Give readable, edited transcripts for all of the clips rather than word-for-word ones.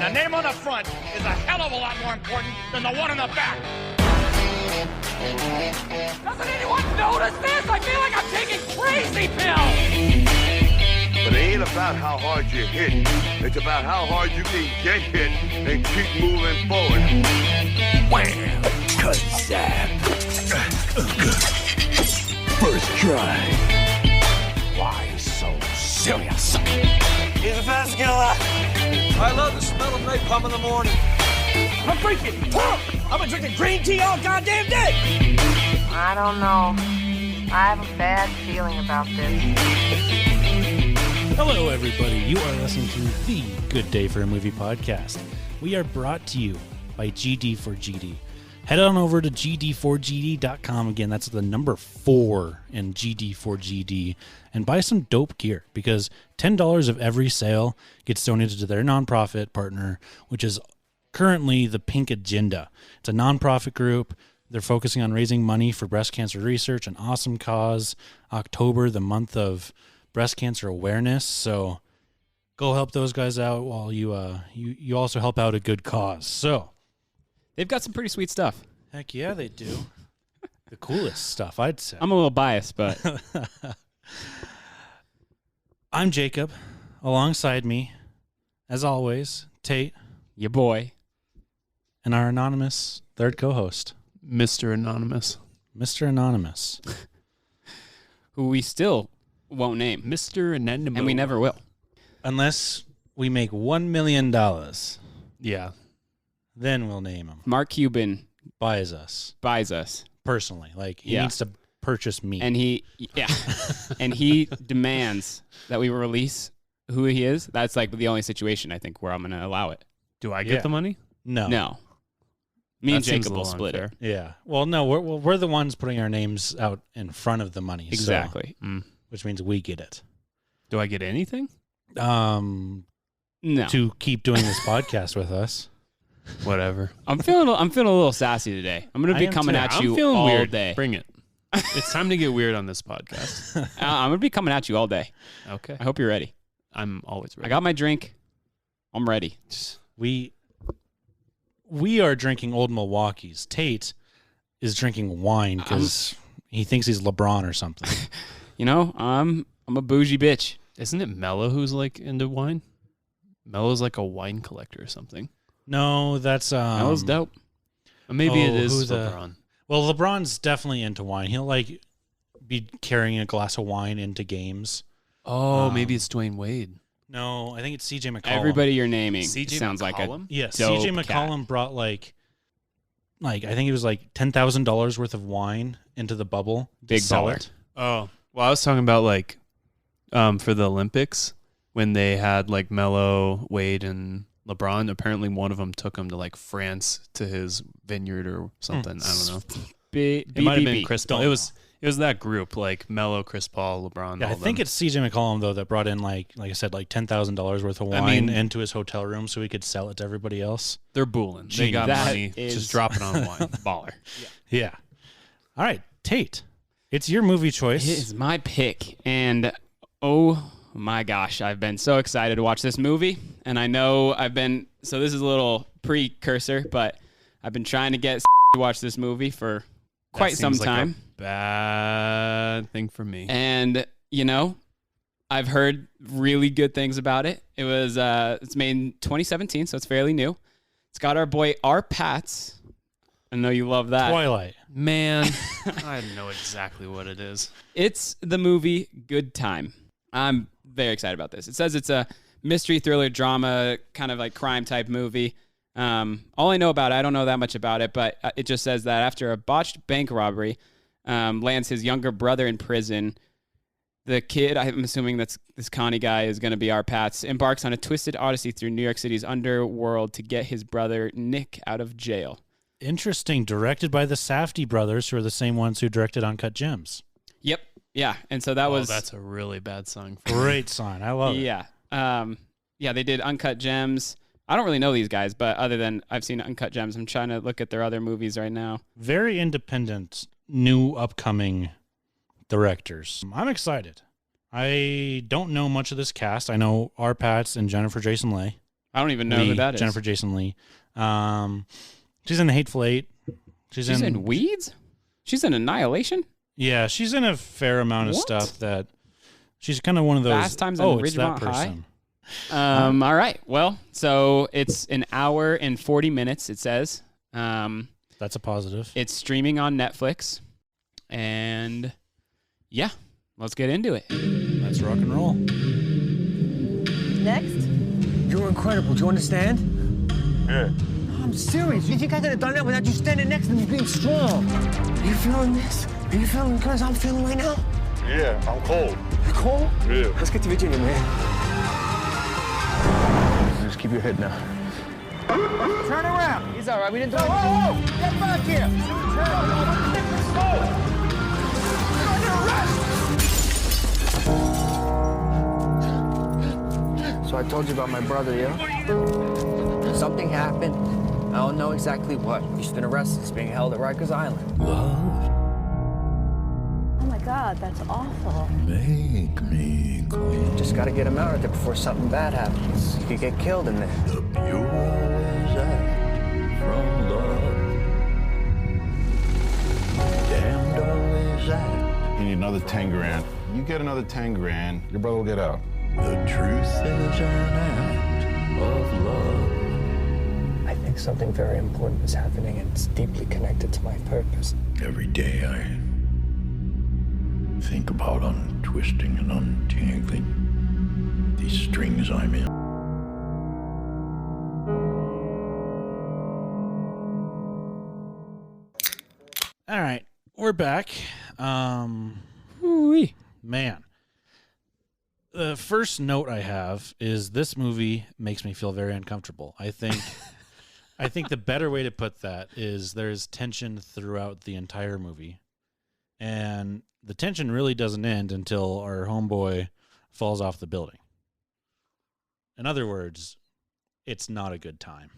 The name on the front is a hell of a lot more important than the one on the back. Doesn't anyone notice this? I feel like I'm taking crazy pills. But it ain't about how hard you hit. It's about how hard you can get hit and keep moving forward. Wham! Kazam! First try. Why so serious? He's a fast killer. I love the smell of napalm in the morning. I'm drinking. I've been drinking green tea all goddamn day. I don't know. I have a bad feeling about this. Hello, everybody. You are listening to the Good Day for a Movie podcast. We are brought to you by GD4GD. Head on over to gd4gd.com. Again, that's the number 4 in GD4GD. And buy some dope gear, because $10 of every sale gets donated to their nonprofit partner, which is currently the Pink Agenda. It's a nonprofit group. They're focusing on raising money for breast cancer research, an awesome cause. October, the month of breast cancer awareness. So go help those guys out while you also help out a good cause. So they've got some pretty sweet stuff. heck yeah, they do. The coolest stuff, I'd say. I'm a little biased, but I'm Jacob. Alongside me, as always, Tate. Your boy. And our anonymous third co-host. Mr. Anonymous. Mr. Anonymous. Who we still won't name. Mr. Anonymous. And we never will. Unless we make $1 million. Yeah. Then we'll name him. Mark Cuban buys us. Personally. Like, he needs to purchase me. And he demands that we release who he is. That's like the only situation, I think, where I'm going to allow it. Do I get the money? No. Me and Jacob will split it. Yeah. Well, no, we're the ones putting our names out in front of the money. Exactly. So, which means we get it. Do I get anything? No. To keep doing this podcast with us. Whatever. I'm feeling a little sassy today. I'm going to be coming at you all weird. day. Bring it. It's time to get weird on this podcast. I'm going to be coming at you all day. Okay. I hope you're ready. I'm always ready. I got my drink. I'm ready. We are drinking Old Milwaukee's. Tate is drinking wine because he thinks he's LeBron or something. You know, I'm a bougie bitch. Isn't it Mello who's like into wine? Mello's like a wine collector or something. No, that's Mello's dope. Maybe it is LeBron. Well, LeBron's definitely into wine. He'll like be carrying a glass of wine into games. Oh, maybe it's Dwayne Wade. No, I think it's CJ McCollum. Everybody you're naming CJ sounds McCollum? like a yeah. CJ McCollum brought like I think it was like $10,000 worth of wine into the bubble. Big sell baller. it. Oh, well, I was talking about like for the Olympics when they had like Mello, Wade, and LeBron. Apparently, one of them took him to like France to his vineyard or something. I don't know. It might have been Chris Paul. It was that group, like Mello, Chris Paul, LeBron. Yeah, I think it's CJ McCollum though that brought in like I said, like $10,000 worth of wine into his hotel room so he could sell it to everybody else. They're bulling. They got money. Just drop it on wine. Baller. Yeah. All right, Tate. It's your movie choice. It is my pick, and oh my gosh, I've been so excited to watch this movie, and I know so this is a little precursor, but I've been trying to get to watch this movie for quite some time. Like a bad thing for me. And, you know, I've heard really good things about it. It's made in 2017, so it's fairly new. It's got our boy R. Pats. I know you love that. Twilight. Man, I know exactly what it is. It's the movie Good Time. I'm very excited about this. It says it's a mystery thriller drama, kind of like crime type movie. All I know about it, I don't know that much about it, but it just says that after a botched bank robbery lands his younger brother in prison, the kid, I'm assuming that's this Connie guy is going to be our Pats, embarks on a twisted odyssey through New York City's underworld to get his brother Nick out of jail. Interesting. Directed by the Safdie brothers, who are the same ones who directed Uncut Gems. Yep. Yeah. And so that was... that's a really bad song. Great sign. I love it. Yeah. Yeah, they did Uncut Gems. I don't really know these guys, but other than I've seen Uncut Gems, I'm trying to look at their other movies right now. Very independent, new, upcoming directors. I'm excited. I don't know much of this cast. I know R. Pats and Jennifer Jason Leigh. I don't even know who that is. Jennifer Jason Leigh. She's in The Hateful Eight. She's in Weeds? She's in Annihilation? Yeah, she's in a fair amount of stuff that she's kind of one of those. Fast Times in Ridgemont High? All right. Well, so it's an hour and 40 minutes, it says. That's a positive. It's streaming on Netflix. And yeah, let's get into it. Let's rock and roll. Next? You're incredible. Do you understand? Yeah. I'm serious. You think I could have done that without you standing next to me being strong? Are you feeling this? Are you feeling the cause I'm feeling right now? Yeah, I'm cold. You cold? Yeah. Let's get to Virginia, man. Just keep your head now. Turn around. He's all right. We didn't do it. Whoa! Get back here. Let's go. You're under arrest. So I told you about my brother, yeah? Something happened. I don't know exactly what. He's been arrested. He's being held at Rikers Island. Love, Oh my God, that's awful. make me clean. Just gotta get him out of there before something bad happens. He could get killed in there. The purest act from love. Damned always act. You need another 10 grand. You get another 10 grand, your brother will get out. The truth is an act of love. I think something very important is happening, and it's deeply connected to my purpose. Every day I think about untwisting and untangling these strings I'm in. All right, we're back. Ooh-wee. Man, the first note I have is this movie makes me feel very uncomfortable. I think the better way to put that is there's tension throughout the entire movie, and the tension really doesn't end until our homeboy falls off the building. In other words, it's not a good time.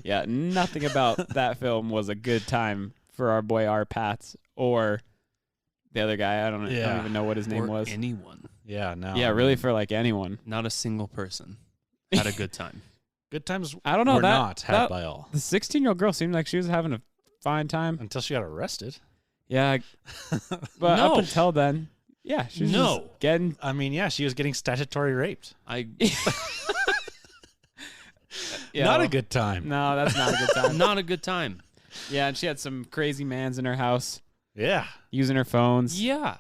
Yeah, nothing about that film was a good time for our boy R. Pats or the other guy. I don't even know what his name was. Anyone. Yeah, no. Yeah, really for like anyone. Not a single person had a good time. Good times I don't know, were that- not had that- by all. The 16-year-old girl seemed like she was having a fine time. Until she got arrested. Yeah, but No. up until then, yeah, she was No. just getting. I mean, yeah, she was getting statutory raped. Yeah, Not well, a good time. No, that's not a good time. Not a good time. Yeah, and she had some crazy mans in her house Yeah. using her phones. Yeah.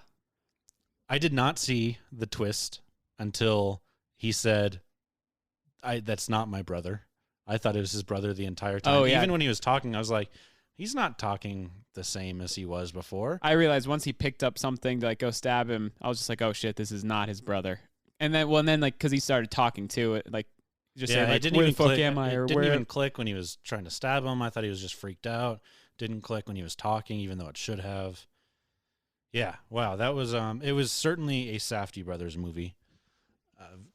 I did not see the twist until he said, that's not my brother. I thought it was his brother the entire time. Oh, yeah. Even when he was talking, I was like, he's not talking the same as he was before. I realized once he picked up something to like go stab him, I was just like, oh shit, this is not his brother. And then, like, because he started talking to it, like, just saying, it like, didn't where even the fuck click. am I? It Or didn't where? even click when he was trying to stab him. I thought he was just freaked out. Didn't click when he was talking, even though it should have. Yeah, wow, that was it was certainly a Safdie Brothers movie.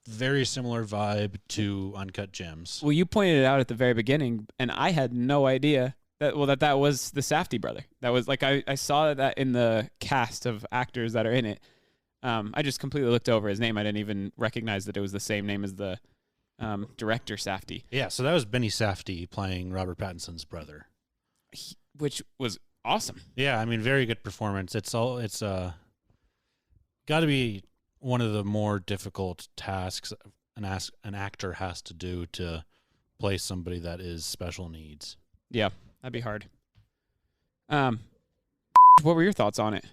Very similar vibe to Uncut Gems. Well, you pointed it out at the very beginning, and I had no idea that was the Safdie brother. That was like I saw that in the cast of actors that are in it. I just completely looked over his name. I didn't even recognize that it was the same name as the director Safdie. Yeah, so that was Benny Safdie playing Robert Pattinson's brother, Which was awesome. Yeah, I mean, very good performance. It's got to be one of the more difficult tasks an actor has to do to play somebody that is special needs. Yeah, that'd be hard. What were your thoughts on it?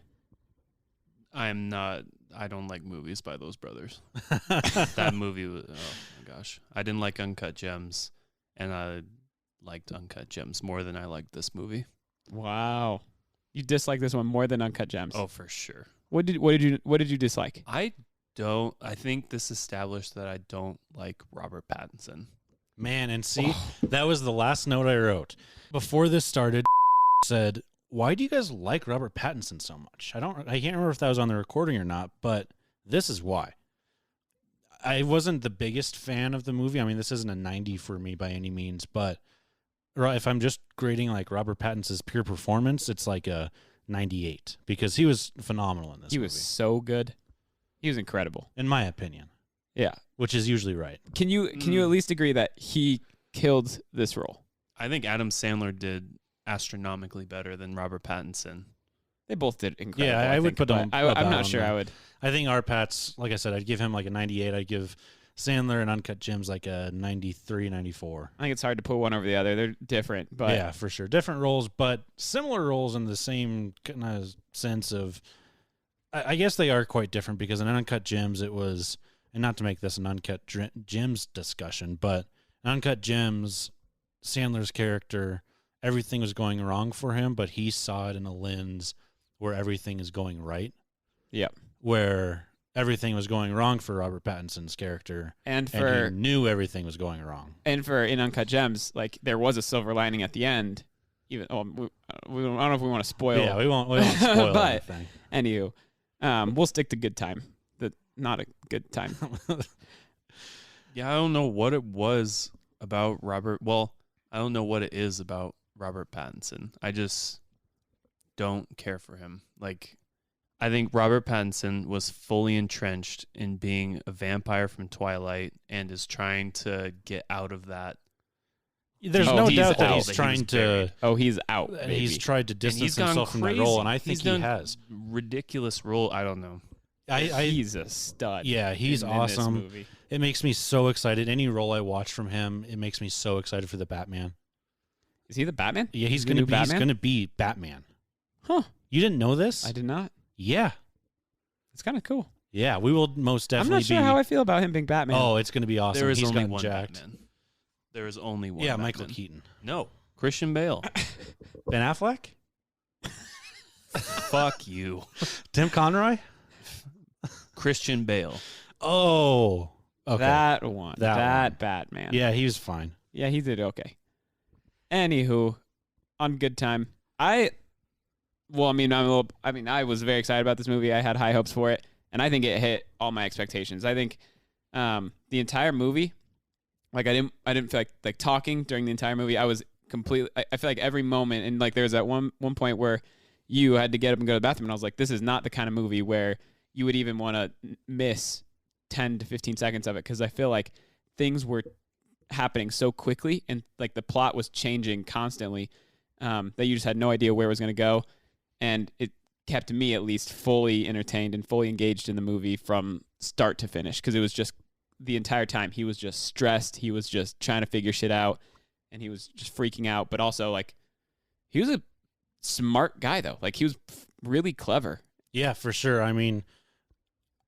I don't like movies by those brothers. That movie was, oh my gosh. I didn't like Uncut Gems, and I liked Uncut Gems more than I liked this movie. Wow, you dislike this one more than Uncut Gems. Oh, for sure. What did you dislike? I think this established that I don't like Robert Pattinson. Man, and see, that was the last note I wrote. Before this started, said, why do you guys like Robert Pattinson so much? I can't remember if that was on the recording or not, but this is why. I wasn't the biggest fan of the movie. I mean, this isn't a 90 for me by any means, but if I'm just grading like Robert Pattinson's pure performance, it's like a 98 because he was phenomenal in this movie. He was so good. He was incredible. In my opinion. Yeah. which is usually right. Can you at least agree that he killed this role? I think Adam Sandler did astronomically better than Robert Pattinson. They both did incredible. Yeah, I would put them. I'm not sure I would. I think our Pat's, like I said, I'd give him like a 98. I'd give Sandler and Uncut Gems like a 93, 94. I think it's hard to put one over the other. They're different, but yeah, for sure, different roles, but similar roles in the same kind of sense of. I guess they are quite different because in Uncut Gems it was, and not to make this an Uncut Gems discussion, but in Uncut Gems, Sandler's character, everything was going wrong for him, but he saw it in a lens where everything is going right. Yeah. Where everything was going wrong for Robert Pattinson's character, and he knew everything was going wrong. And for in Uncut Gems, like there was a silver lining at the end. Even I don't know if we want to spoil. Yeah, we won't spoil but anything. Anywho, we'll stick to good time. Not a good time. Yeah, I don't know what it was about Robert. Well, I don't know what it is about Robert Pattinson. I just don't care for him. Like, I think Robert Pattinson was fully entrenched in being a vampire from Twilight and is trying to get out of that. There's no doubt that he's that trying to. Oh, he's out. Baby. He's tried to distance himself from that role, and I think he has. Ridiculous role. I don't know. He's a stud. Yeah, he's awesome. In this movie. It makes me so excited. Any role I watch from him, it makes me so excited for the Batman. Is he the Batman? Yeah, he's going to be Batman. Huh. You didn't know this? I did not. Yeah. It's kind of cool. Yeah, we will most definitely. I'm not sure how I feel about him being Batman. Oh, it's going to be awesome. There is he's only one jacked. Batman. There is only one. Yeah, Batman. Michael Keaton. No, Christian Bale. Ben Affleck. Fuck you. Tim Conroy. Christian Bale. Oh, okay. That one. That one. Batman. Yeah, he was fine. Yeah, he did okay. Anywho, on Good Time, I was very excited about this movie. I had high hopes for it, and I think it hit all my expectations. I think the entire movie, like I didn't feel like talking during the entire movie. I was completely. I feel like every moment, and like there was that one point where you had to get up and go to the bathroom, and I was like, this is not the kind of movie where you would even want to miss 10 to 15 seconds of it, because I feel like things were happening so quickly and like the plot was changing constantly that you just had no idea where it was going to go, and it kept me at least fully entertained and fully engaged in the movie from start to finish, because it was just the entire time he was just stressed, he was just trying to figure shit out, and he was just freaking out, but also like he was a smart guy though, like he was really clever. Yeah, for sure. I mean,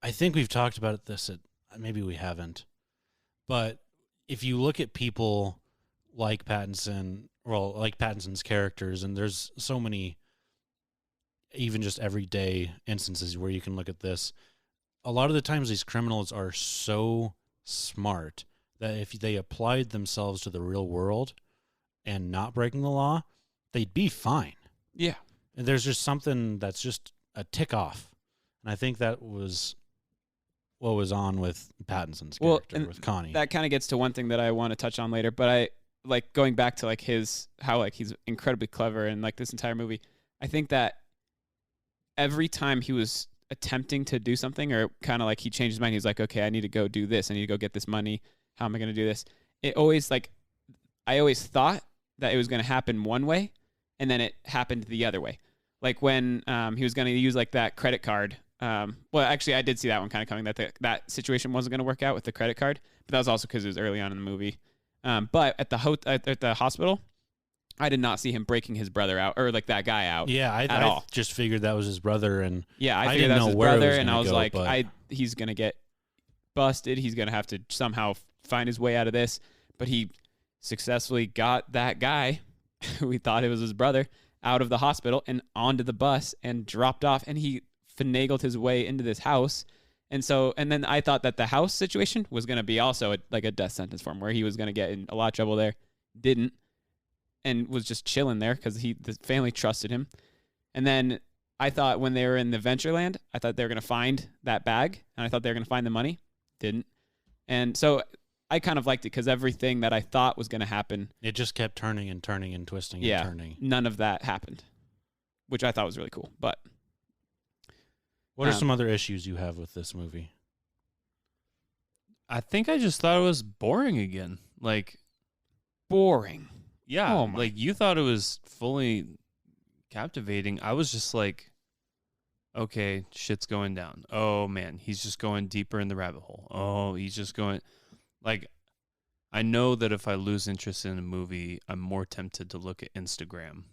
I think we've talked about this maybe we haven't, but if you look at people like Pattinson, like Pattinson's characters, and there's so many, even just everyday instances where you can look at this, a lot of the times these criminals are so smart that if they applied themselves to the real world and not breaking the law, they'd be fine. Yeah. And there's just something that's just a tick off. And I think that was what was on with Pattinson's character, with Connie. That kind of gets to one thing that I want to touch on later, but I like going back to like how like he's incredibly clever and like this entire movie. I think that every time he was attempting to do something, or kind of like he changed his mind, he's like, okay, I need to go do this. I need to go get this money. How am I going to do this? It always like, I always thought that it was going to happen one way, and then it happened the other way. Like when he was going to use like that credit card. Well, actually, I did see that one kind of coming, that that situation wasn't going to work out with the credit card, but that was also because it was early on in the movie. But at the hospital, I did not see him breaking his brother out, or like that guy out. Yeah, I just figured that was his brother, and yeah, I figured that was his brother, and I was like, he's gonna get busted. He's gonna have to somehow find his way out of this. But he successfully got that guy, who he thought it was his brother, out of the hospital and onto the bus and dropped off, and he finagled his way into this house. And then I thought that the house situation was going to be also like a death sentence for him, where he was going to get in a lot of trouble there. Didn't. And was just chilling there because the family trusted him. And then I thought when they were in the Ventureland, I thought they were going to find that bag, and I thought they were going to find the money. Didn't. And so I kind of liked it because everything that I thought was going to happen, it just kept turning and turning and twisting and turning. None of that happened, which I thought was really cool. But what are some other issues you have with this movie? I think I just thought it was boring again. Like, Boring. yeah, Oh my- like you thought it was fully captivating. I was just like, okay, shit's going down. Oh man, he's just going deeper in the rabbit hole. Oh, he's just going, like, I know that if I lose interest in a movie, I'm more tempted to look at Instagram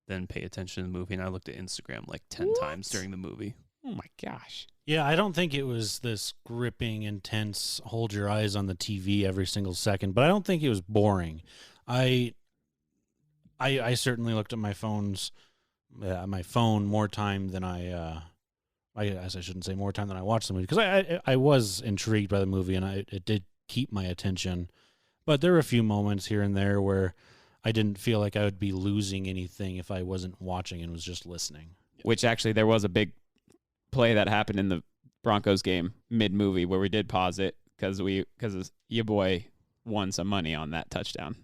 than pay attention to the movie. And I looked at Instagram like 10 times during the movie. Oh my gosh. Yeah, I don't think it was this gripping, intense, hold your eyes on the TV every single second, but I don't think it was boring. I certainly looked at my phone more time than I guess I shouldn't say more time than I watched the movie, because I was intrigued by the movie and it did keep my attention. But there were a few moments here and there where I didn't feel like I would be losing anything if I wasn't watching and was just listening. Which actually there was a big play that happened in the Broncos game mid-movie where we did pause it because your boy won some money on that touchdown.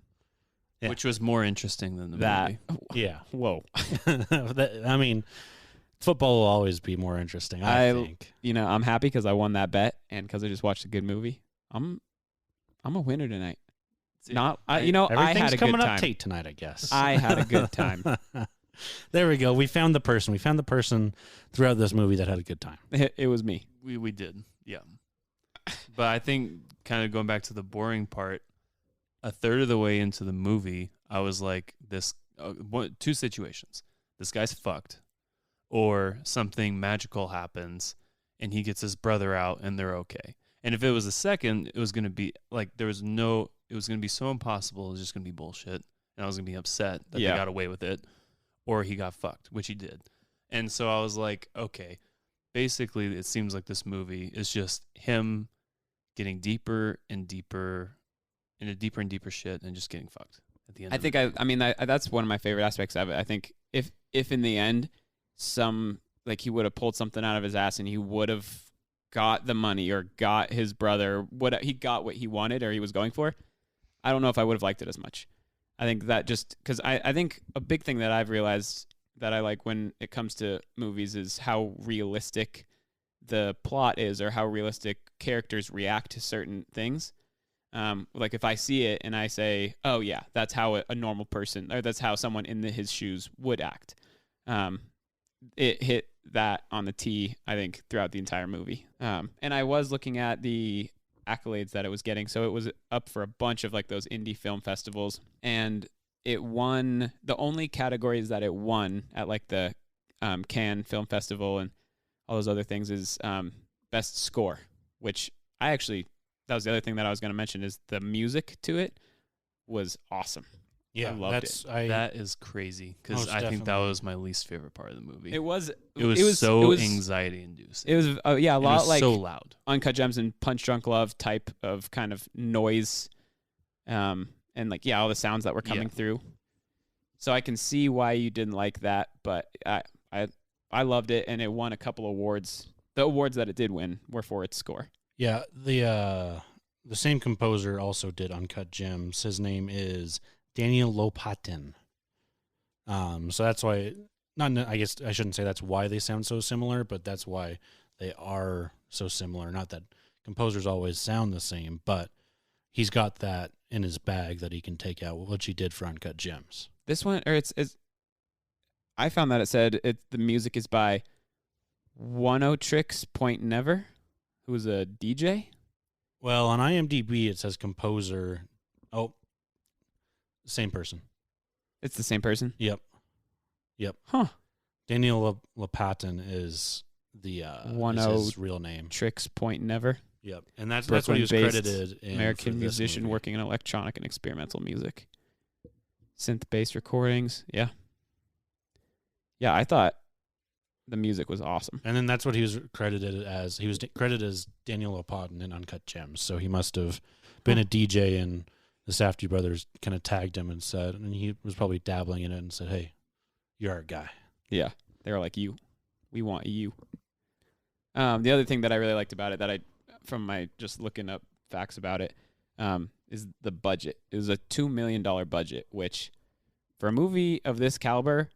Yeah. Which was more interesting than the That movie. Yeah. Whoa. I mean, football will always be more interesting, I think. I'm happy because I won that bet and because I just watched a good movie. I'm a winner tonight. I had Everything's a coming good up time. Tate tonight, I guess. I had a good time. There we go. We found the person. We found the person throughout this movie that had a good time. It was me. We did, yeah. But I think, kind of going back to the boring part, a third of the way into the movie, I was like, two situations. This guy's fucked, or something magical happens, and he gets his brother out, and they're okay. And if it was a second, it was going to be like it was going to be so impossible. It was just going to be bullshit. And I was going to be upset that they got away with it, or he got fucked, which he did. And so I was like, okay, basically it seems like this movie is just him getting deeper and deeper into deeper and deeper shit and just getting fucked at the end. That's one of my favorite aspects of it. I think if in the end, he would have pulled something out of his ass and he would have got the money or got his brother, he got what he wanted or he was going for, I don't know if I would have liked it as much. I think that just because I think a big thing that I've realized that I like when it comes to movies is how realistic the plot is or how realistic characters react to certain things. Like if I see it and I say, oh yeah, that's how a normal person, or that's how someone in his shoes would act. It hit that on the T, I think, throughout the entire movie. And I was looking at the accolades that it was getting. So it was up for a bunch of like those indie film festivals, and it won the only categories that it won at like the Cannes Film Festival and all those other things is best score, which that was the other thing that I was going to mention is the music to it was awesome. Yeah, I loved it. That is crazy because I think that was my least favorite part of the movie. It was so anxiety inducing. It was a lot like so loud. Uncut Gems and Punch Drunk Love type of kind of noise, and like all the sounds that were coming through. So I can see why you didn't like that, but I loved it and it won a couple awards. The awards that it did win were for its score. Yeah, the same composer also did Uncut Gems. His name is Daniel Lopatin. So that's why, I guess I shouldn't say that's why they sound so similar, but that's why they are so similar. Not that composers always sound the same, but he's got that in his bag that he can take out, which he did for Uncut Gems. This one, or it's I found that it said the music is by One-O-Tricks Point Never, who's a DJ. Well, on IMDb it says composer. Oh, same person. It's the same person? Yep. Huh. Daniel Lopatin is his real name. Tricks Point Never. Yep. And that's what he was credited in. American musician working in electronic and experimental music. Synth-based recordings. Yeah. Yeah, I thought the music was awesome. And then that's what he was credited as. He was credited as Daniel Lopatin in Uncut Gems. So he must have been a DJ, and the Safdie brothers kind of tagged him and said, and he was probably dabbling in it and said, "Hey, you're our guy." Yeah. They were like, we want you. The other thing that I really liked about it from my just looking up facts about it, is the budget. It was a $2 million budget, which for a movie of this caliber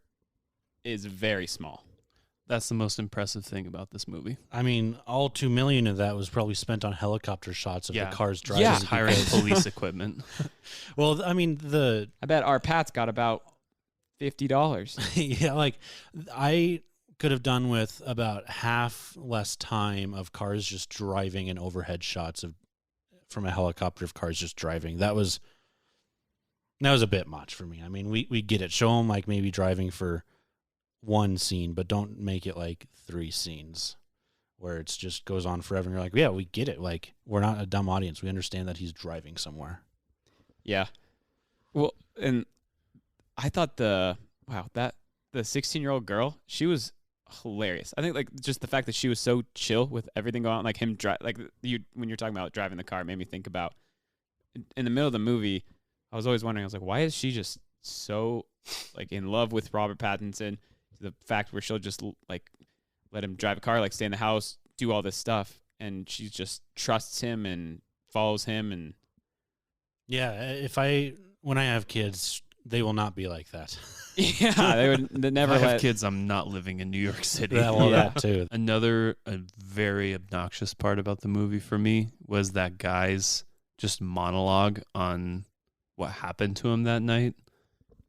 is very small. That's the most impressive thing about this movie. I mean, all $2 million of that was probably spent on helicopter shots of the cars driving. Yeah. Hiring police equipment. Well, I mean, I bet our Pat's got about $50. yeah, like I could have done with about half less time of cars just driving and overhead shots from a helicopter of cars just driving. That was a bit much for me. I mean, we get it. Show them like maybe driving for one scene, but don't make it like 3 scenes where it just goes on forever. And you're like, yeah, we get it. Like, we're not a dumb audience. We understand that he's driving somewhere. Yeah. Well, and I thought the 16-year-old girl, she was hilarious. I think like just the fact that she was so chill with everything going on, like him when you're talking about driving the car, it made me think about in the middle of the movie. I was always wondering, I was like, why is she just so like in love with Robert Pattinson? The fact where she'll just like let him drive a car, like stay in the house, do all this stuff, and she just trusts him and follows him. And yeah, when I have kids, they will not be like that. Yeah, they never if I have kids. I'm not living in New York City. That too. Another very obnoxious part about the movie for me was that guy's just monologue on what happened to him that night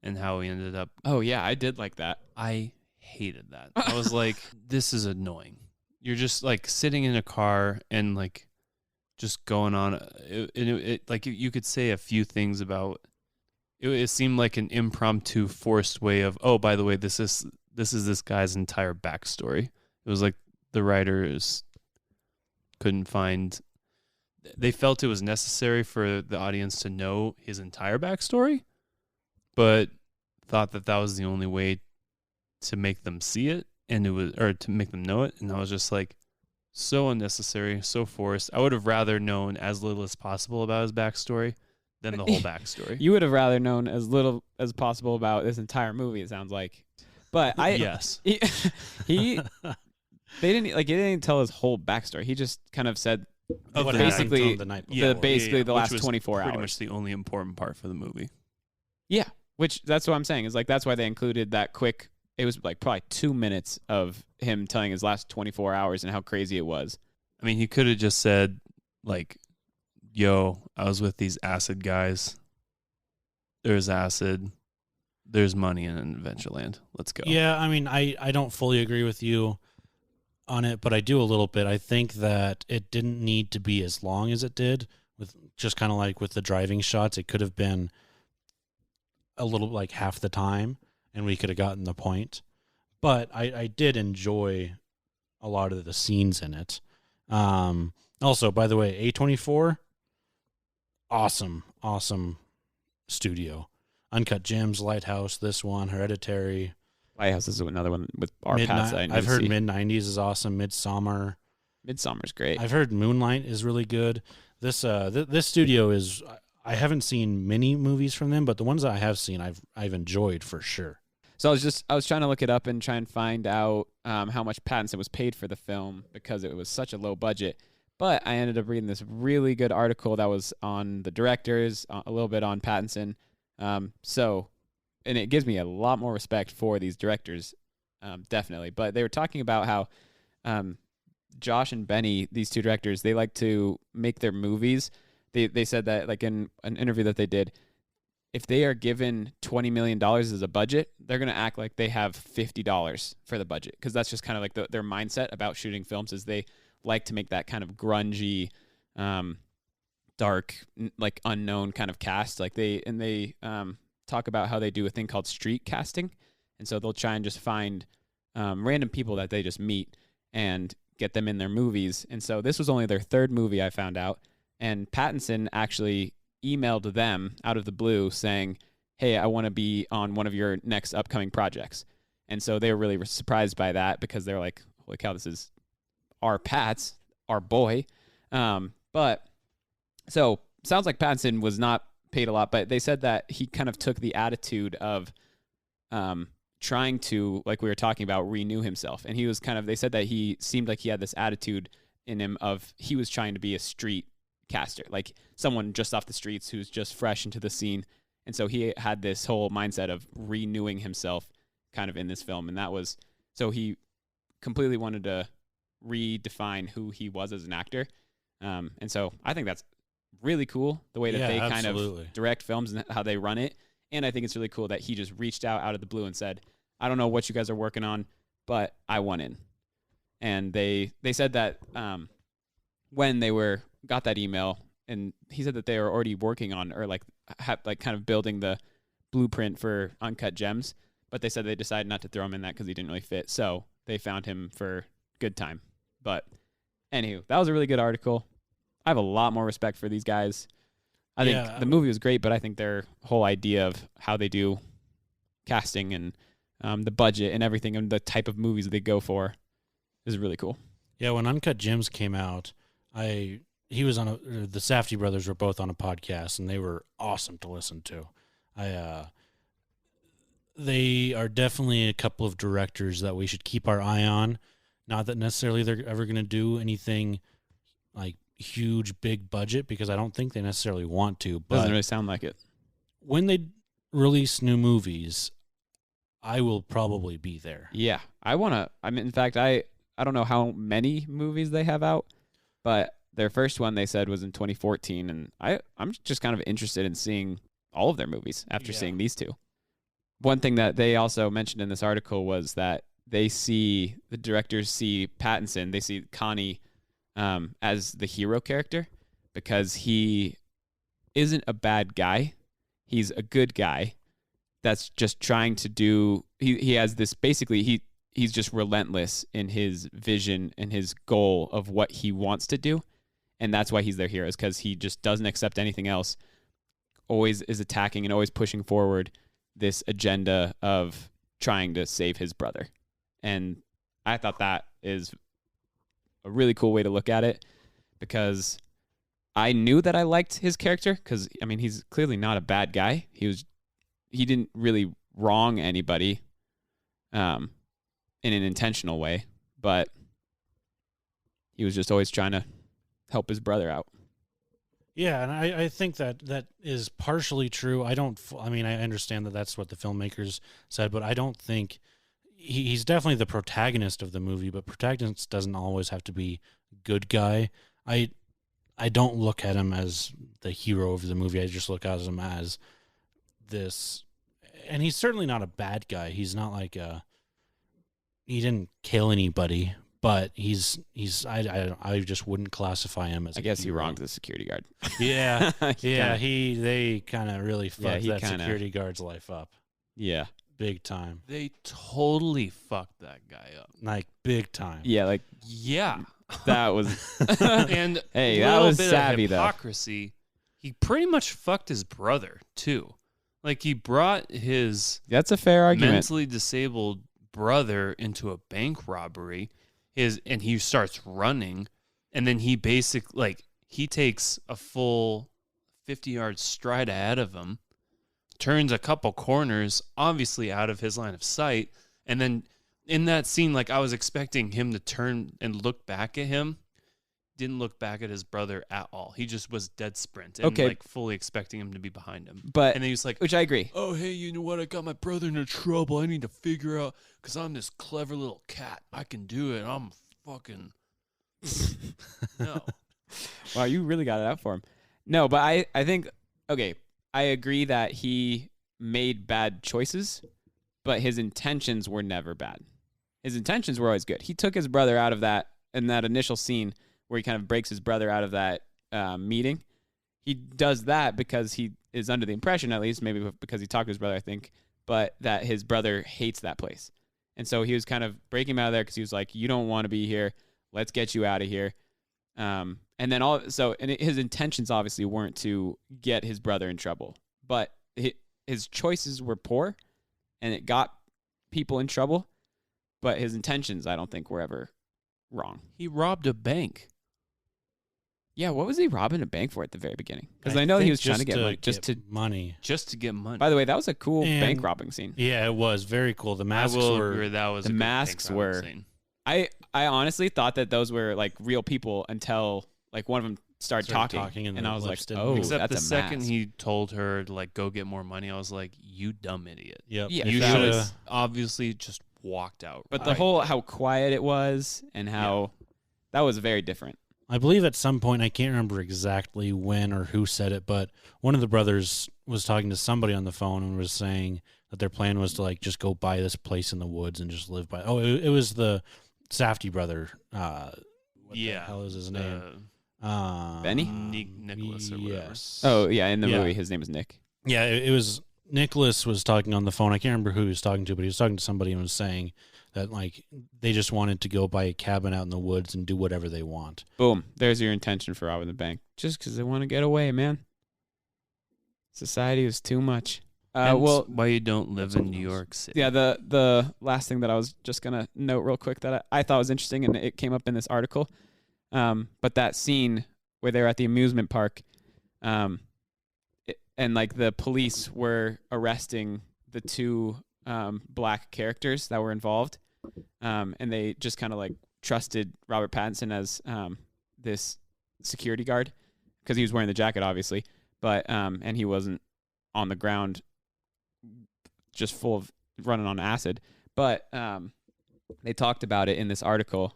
and how he ended up. Oh yeah, I did like that. I hated that. I was like, this is annoying. You're just like sitting in a car and like just going on. Like you could say a few things about it. It seemed like an impromptu, forced way of, oh, by the way, this is this guy's entire backstory. It was like the writers couldn't find. They felt it was necessary for the audience to know his entire backstory, but thought that was the only way to make them see it, or to make them know it. And I was just like, so unnecessary, so forced. I would have rather known as little as possible about his backstory than the whole backstory. You would have rather known as little as possible about this entire movie, it sounds like. But yes. He they didn't tell his whole backstory. He just kind of said basically the night before. The last 24 hours. Pretty much the only important part for the movie. Yeah, which that's what I'm saying is like that's why they included that quick. It was like probably 2 minutes of him telling his last 24 hours and how crazy it was. I mean, he could have just said like, "Yo, I was with these acid guys. There's acid. There's money in Adventureland. Let's go." Yeah, I mean, I don't fully agree with you on it, but I do a little bit. I think that it didn't need to be as long as it did, with just kind of like with the driving shots. It could have been a little like half the time, and we could have gotten the point. But I did enjoy a lot of the scenes in it. Also, by the way, A24, awesome studio. Uncut Gems, Lighthouse, this one, Hereditary. Lighthouse is another one with our paths. I've heard Mid-90s is awesome. Midsommar's great. I've heard Moonlight is really good. This studio is. I haven't seen many movies from them, but the ones that I have seen, I've enjoyed for sure. So I was trying to look it up and try and find out how much Pattinson was paid for the film because it was such a low budget. But I ended up reading this really good article that was on the directors, a little bit on Pattinson. And it gives me a lot more respect for these directors, definitely. But they were talking about how Josh and Benny, these two directors, they like to make their movies. They said that, like in an interview that they did, if they are given $20 million as a budget, they're going to act like they have $50 for the budget, because that's just kind of like their mindset about shooting films, is they like to make that kind of grungy, dark, like unknown kind of cast. Like they talk about how they do a thing called street casting, and so they'll try and just find random people that they just meet and get them in their movies. And so this was only their third movie, I found out, and Pattinson actually emailed them out of the blue saying, "Hey, I want to be on one of your next upcoming projects." And so they were really surprised by that, because they're like, "Holy cow, this is our Pat's, our boy." But so sounds like Pattinson was not paid a lot, but they said that he kind of took the attitude of trying to, like we were talking about, renew himself. And he was they said that he seemed like he had this attitude in him of he was trying to be a street caster, like someone just off the streets who's just fresh into the scene. And so he had this whole mindset of renewing himself kind of in this film. And that was, so he completely wanted to redefine who he was as an actor. And so I think that's really cool, the way that they kind of direct films and how they run it. And I think it's really cool that he just reached out of the blue and said, I don't know what you guys are working on, but I want in. And they said that when they got that email, and he said that they were already working on, or like kind of building the blueprint for Uncut Gems, but they said they decided not to throw him in that because he didn't really fit. So they found him for Good Time. But anywho, that was a really good article. I have a lot more respect for these guys. I think the movie was great, but I think their whole idea of how they do casting and the budget and everything and the type of movies they go for is really cool. Yeah, when Uncut Gems came out, the Safdie brothers were both on a podcast, and they were awesome to listen to. They are definitely a couple of directors that we should keep our eye on. Not that necessarily they're ever going to do anything like huge, big budget, because I don't think they necessarily want to. But doesn't really sound like it. When they release new movies, I will probably be there. Yeah, in fact, I don't know how many movies they have out, but their first one they said was in 2014, and I'm just kind of interested in seeing all of their movies after seeing these two. One thing that they also mentioned in this article was that the directors see Pattinson, they see Connie as the hero character, because he isn't a bad guy. He's a good guy that's just trying to do, he has this, basically he's just relentless in his vision and his goal of what he wants to do. And that's why he's their hero, is because he just doesn't accept anything else, always is attacking and always pushing forward this agenda of trying to save his brother. And I thought that is a really cool way to look at it, because I knew that I liked his character, because, I mean, he's clearly not a bad guy. He didn't really wrong anybody in an intentional way, but he was just always trying to help his brother out. Yeah, and I think that is partially true. I understand that that's what the filmmakers said, but I don't think he's definitely the protagonist of the movie, but protagonist doesn't always have to be good guy. I don't look at him as the hero of the movie. I just look at him as this, and he's certainly not a bad guy. He's not like he didn't kill anybody, but I just wouldn't classify him as. I guess he wronged the security guard. Yeah, they kind of really fucked that security guard's life up. Yeah, big time. They totally fucked that guy up. Like big time. Yeah, that was. And hey, that was savvy of hypocrisy. He pretty much fucked his brother too. Like, he brought his that's a fair argument, mentally disabled brother into a bank robbery. And he starts running, and then he basically, he takes a full 50-yard stride ahead of him, turns a couple corners, obviously out of his line of sight, and then in that scene, I was expecting him to turn and look back at him. Didn't look back at his brother at all. He just was dead sprint and fully expecting him to be behind him. But and then he was like, which I agree. Oh, hey, you know what? I got my brother into trouble. I need to figure out, because I'm this clever little cat. I can do it. I'm fucking no. Wow, you really got it out for him. No, but I think, okay, I agree that he made bad choices, but his intentions were never bad. His intentions were always good. He took his brother out of that, in that initial scene where he kind of breaks his brother out of that meeting. He does that because he is under the impression, at least, maybe because he talked to his brother, I think, but that his brother hates that place. And so he was kind of breaking him out of there because he was like, you don't want to be here. Let's get you out of here. And then his intentions obviously weren't to get his brother in trouble, but his choices were poor, and it got people in trouble, but his intentions, I don't think, were ever wrong. He robbed a bank. Yeah, what was he robbing a bank for at the very beginning? Because I know he was trying to get money. Just to get money. By the way, that was a cool bank robbing scene. Yeah, it was very cool. The masks were. That was the masks were. Scene. I honestly thought that those were real people until one of them started talking and I was like, oh, except that's the a second mask. he told her to go get more money, I was like, you dumb idiot. Yep. Yeah, you should have obviously just walked out. But the whole how quiet it was and how that was very different. I believe at some point, I can't remember exactly when or who said it, but one of the brothers was talking to somebody on the phone and was saying that their plan was to like just go buy this place in the woods and just live by. Oh, it was the Safdie brother. What the hell is his name? Benny? Nicholas or whatever. Yes. Oh, yeah, in the movie, his name is Nick. Yeah, it was Nicholas was talking on the phone. I can't remember who he was talking to, but he was talking to somebody and was saying that like they just wanted to go buy a cabin out in the woods and do whatever they want. Boom. There's your intention for robbing the bank. Just because they want to get away, man. Society is too much. Well, why you don't live in New York City? Yeah, the last thing that I was just gonna note real quick that I thought was interesting, and it came up in this article. But that scene where they're at the amusement park, and like the police were arresting the two black characters that were involved, and they just kind of like trusted Robert Pattinson as this security guard because he was wearing the jacket, obviously, but and he wasn't on the ground just full of running on acid. But they talked about it in this article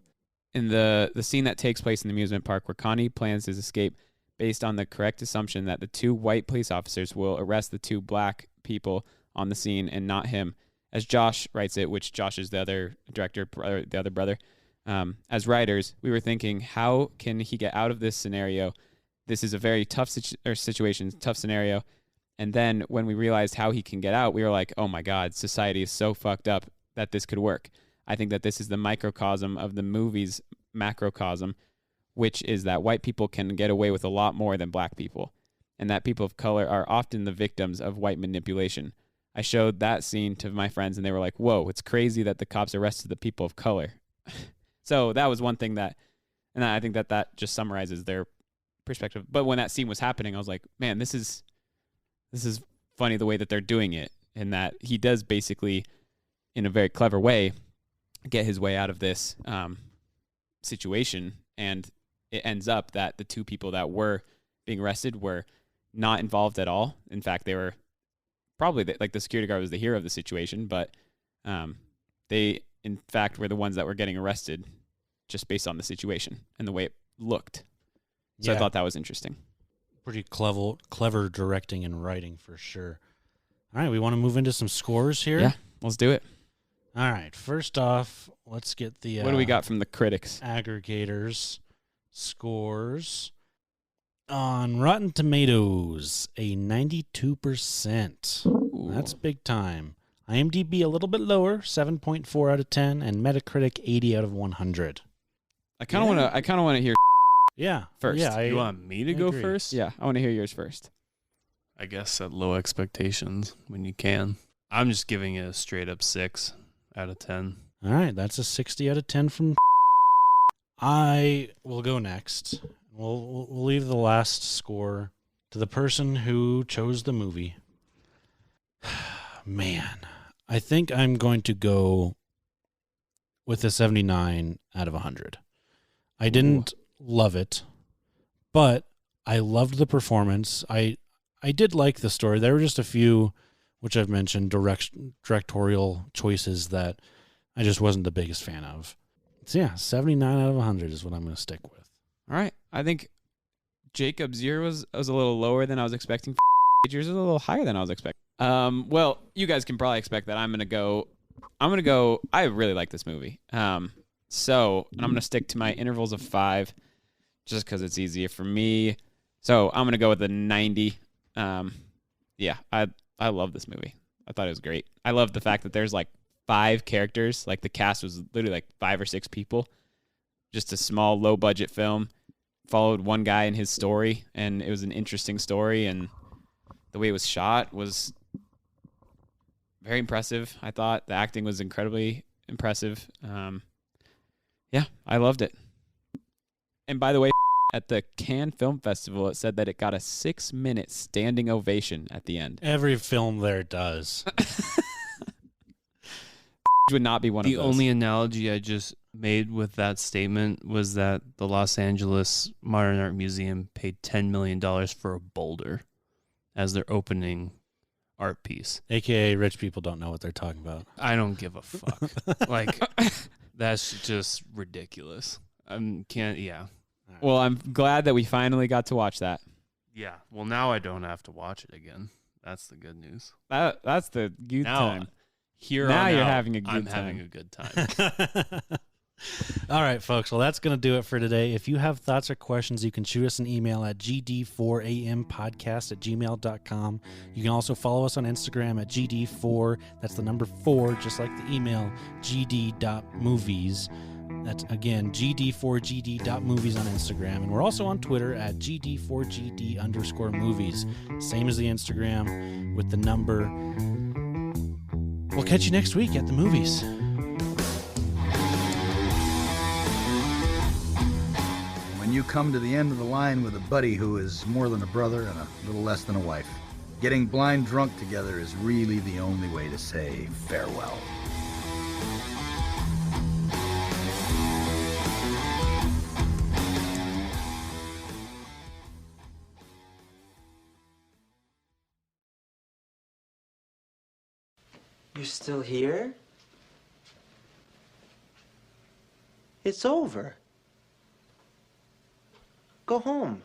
in the scene that takes place in the amusement park where Connie plans his escape based on the correct assumption that the two white police officers will arrest the two black people on the scene and not him. As Josh writes it, which Josh is the other director, the other brother, as writers, we were thinking, how can he get out of this scenario? This is a very tough situation, tough scenario. And then when we realized how he can get out, we were like, oh my God, society is so fucked up that this could work. I think that this is the microcosm of the movie's macrocosm, which is that white people can get away with a lot more than black people, and that people of color are often the victims of white manipulation. I showed that scene to my friends, and they were like, whoa, it's crazy that the cops arrested the people of color. So that was one thing that, and I think that just summarizes their perspective. But when that scene was happening, I was like, man, this is funny the way that they're doing it, and that he does basically, in a very clever way, get his way out of this situation, and it ends up that the two people that were being arrested were not involved at all. In fact, they were probably the security guard was the hero of the situation, but they in fact were the ones that were getting arrested just based on the situation and the way it looked. So I thought that was interesting. Pretty clever directing and writing for sure. All right, we want to move into some scores here. Yeah, let's do it. All right, first off, let's get the what do we got from the critics? Aggregators scores. On Rotten Tomatoes, a 92%. Ooh. That's big time. IMDb a little bit lower, 7.4 out of 10, and Metacritic 80 out of 100. I kind of want to hear first. Yeah, You want me to go agree. first? Yeah, I want to hear yours first. I guess set low expectations when you can. I'm just giving it a straight up 6 out of 10. All right, that's a 60 out of 10 from. I will go next. We'll leave the last score to the person who chose the movie. Man, I think I'm going to go with a 79 out of 100. I didn't love it, but I loved the performance. I did like the story. There were just a few, which I've mentioned, directorial choices that I just wasn't the biggest fan of. So yeah, 79 out of 100 is what I'm going to stick with. All right. I think Jacob's year was a little lower than I was expecting. Yours is a little higher than I was expecting. Well, you guys can probably expect that I'm gonna go. I really like this movie. And I'm gonna stick to my intervals of 5, just because it's easier for me. So I'm gonna go with a 90. Yeah, I love this movie. I thought it was great. I love the fact that there's like 5 characters. Like the cast was literally like 5 or 6 people. Just a small, low budget film. Followed one guy in his story, and it was an interesting story, and the way it was shot was very impressive. I thought the acting was incredibly impressive. Yeah, I loved it. And by the way, at the Cannes Film Festival, it said that it got a 6-minute standing ovation at the end. Every film there does. Would not be one of The those. only analogy I just made with that statement was that the Los Angeles Modern Art Museum paid $10 million for a boulder as their opening art piece. AKA rich people don't know what they're talking about. I don't give a fuck. Like, that's just ridiculous. Yeah. Well, I'm glad that we finally got to watch that. Yeah. Well, now I don't have to watch it again. That's the good news. That's the good time. Now you're having a good I'm time. having a good time. All right, folks. Well, that's going to do it for today. If you have thoughts or questions, you can shoot us an email at gd4ampodcast@gmail.com. You can also follow us on Instagram at gd4. That's the number 4, just like the email, gd.movies. That's, again, gd4gd.movies on Instagram. And we're also on Twitter at gd4gd_movies. Same as the Instagram with the number. We'll catch you next week at the movies. When you come to the end of the line with a buddy who is more than a brother and a little less than a wife, getting blind drunk together is really the only way to say farewell. You're still here? It's over. Go home.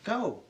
Go.